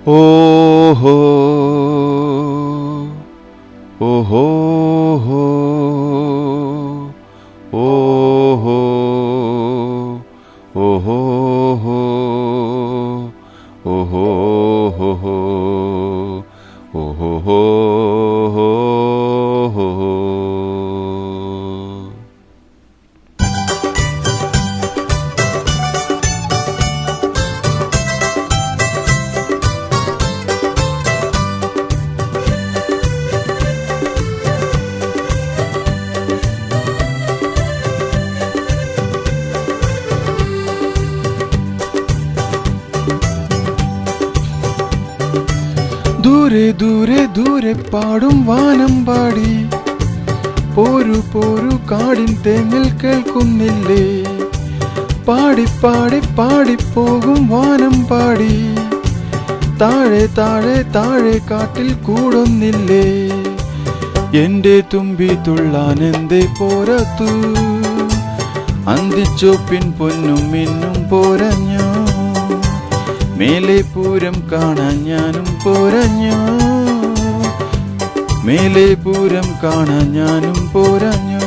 ഓഹോ ഓഹോ ഓഹോ ഓഹോ ഓഹോ ഓഹോ ദൂരെ ദൂരെ ദൂരെ പാടും വാനമ്പാടി പോരു പോരു കാടിൻ തേങ്ങൽ കേൾക്കുന്നില്ലേ പാടി പാടി പാടിപ്പോകും വാനമ്പാടി താഴെ താഴെ താഴെ കാട്ടിൽ കൂടുന്നില്ലേ എന്റെ തുമ്പി തുള്ളാൻ എന്തേ പോരാത്തു അന്തിച്ചോപ്പിൻ പൊന്നും മിന്നും പോരഞ്ഞോ മേലെ പൂരം കാണാൻ ഞാനും പോരഞ്ഞു മേലെ പൂരം കാണാൻ ഞാനും പോരഞ്ഞു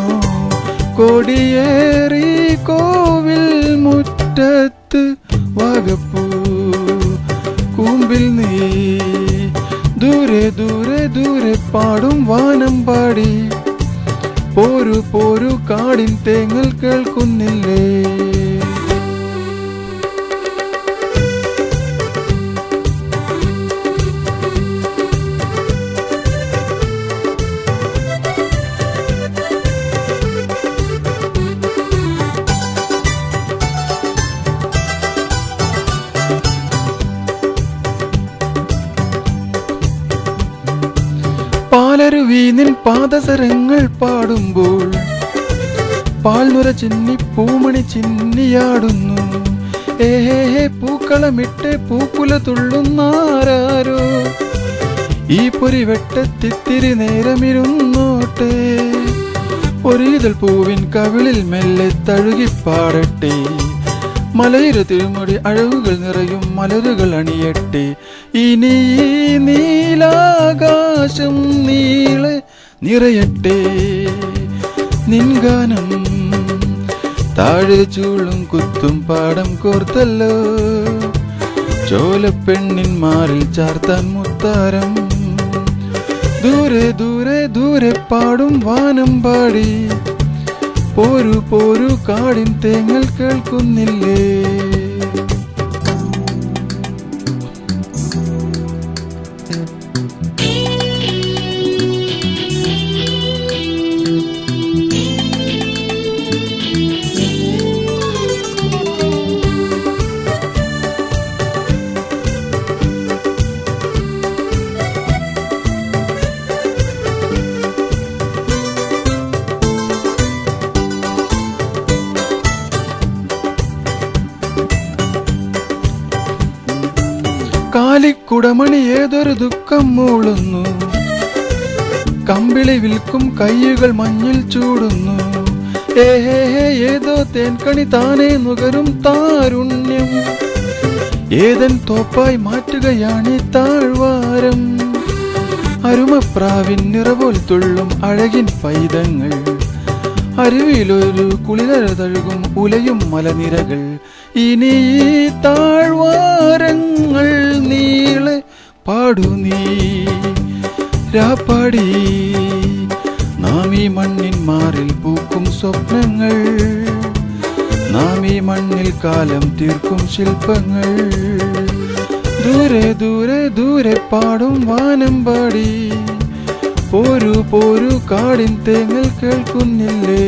കൊടിയേറി കോവിൽ മുറ്റത്ത് വകപ്പൂ കൂമ്പിൽ നീ ദൂരെ ദൂരെ ദൂരെ പാടും വാനമ്പാടി പോരു പോരു കാടിൻ തേങ്ങൽ കേൾക്കുന്നില്ലേ പാലരുവി നിൻ പാദസരങ്ങൾ പാടുമ്പോൾ പാൽനുര ചിന്നി പൂമണി ചിന്നിയാടുന്നു ഏഹേ പൂക്കളമിട്ട് പൂക്കുല തുള്ളുന്നാരോ ഈ പൊരിവെട്ടത്തിത്തിരി നേരമിരുന്നോട്ടെ ഒരിതൾ പൂവിൻ കവിളിൽ മെല്ലെ തഴുകിപ്പാടട്ടെ മലയിരു തിരുമുടി അഴകുകൾ നിറയും മലരുകൾ അണിയട്ടെ ഇനി നീലാകാശം നീളെ നിറയട്ടെ നിൻഗാനം താഴെ ചൂളും കുത്തും പാടം കോർത്തല്ലോ ചോലപ്പെണ്ണിന്മാരിൽ ചാർത്താൻ മുത്താരം ദൂരെ ദൂരെ ദൂരെ പാടും വാനമ്പാടി പോരു പോരു കാടിൻ തേങ്ങൽ കേൾക്കുന്നില്ലേ കാലിക്കുടമണി ഏതൊരു ദുഃഖം മൂളുന്നു കമ്പിളി വിൽക്കും കയ്യുകൾ മഞ്ഞിൽ ചൂടുന്നു ഏഹേ ഏതോ തേൻകണി താനേ നുകരും താരുണ്യം ഏതൻ തോപ്പായി മാറ്റുകയാണീ താഴ്വാരം അരുമപ്രാവിൻ നിറപോൽ തുള്ളും അഴകിൻ പൈതങ്ങൾ അരുവിലൊരു കുളിരര തഴുകും ഉലയും മലനിരകൾ ഇനി താഴ്വാരങ്ങൾ നീളെ പാടു നീ രാപ്പാടി നാം ഈ മണ്ണിൻ മാറിൽ പൂക്കും സ്വപ്നങ്ങൾ നാം ഈ മണ്ണിൽ കാലം തീർക്കും ശില്പങ്ങൾ ദൂരെ ദൂരെ ദൂരെ പാടും വാനമ്പാടി പോരു പോരു കാടിൻ തേങ്ങൽ കേൾക്കുന്നില്ലേ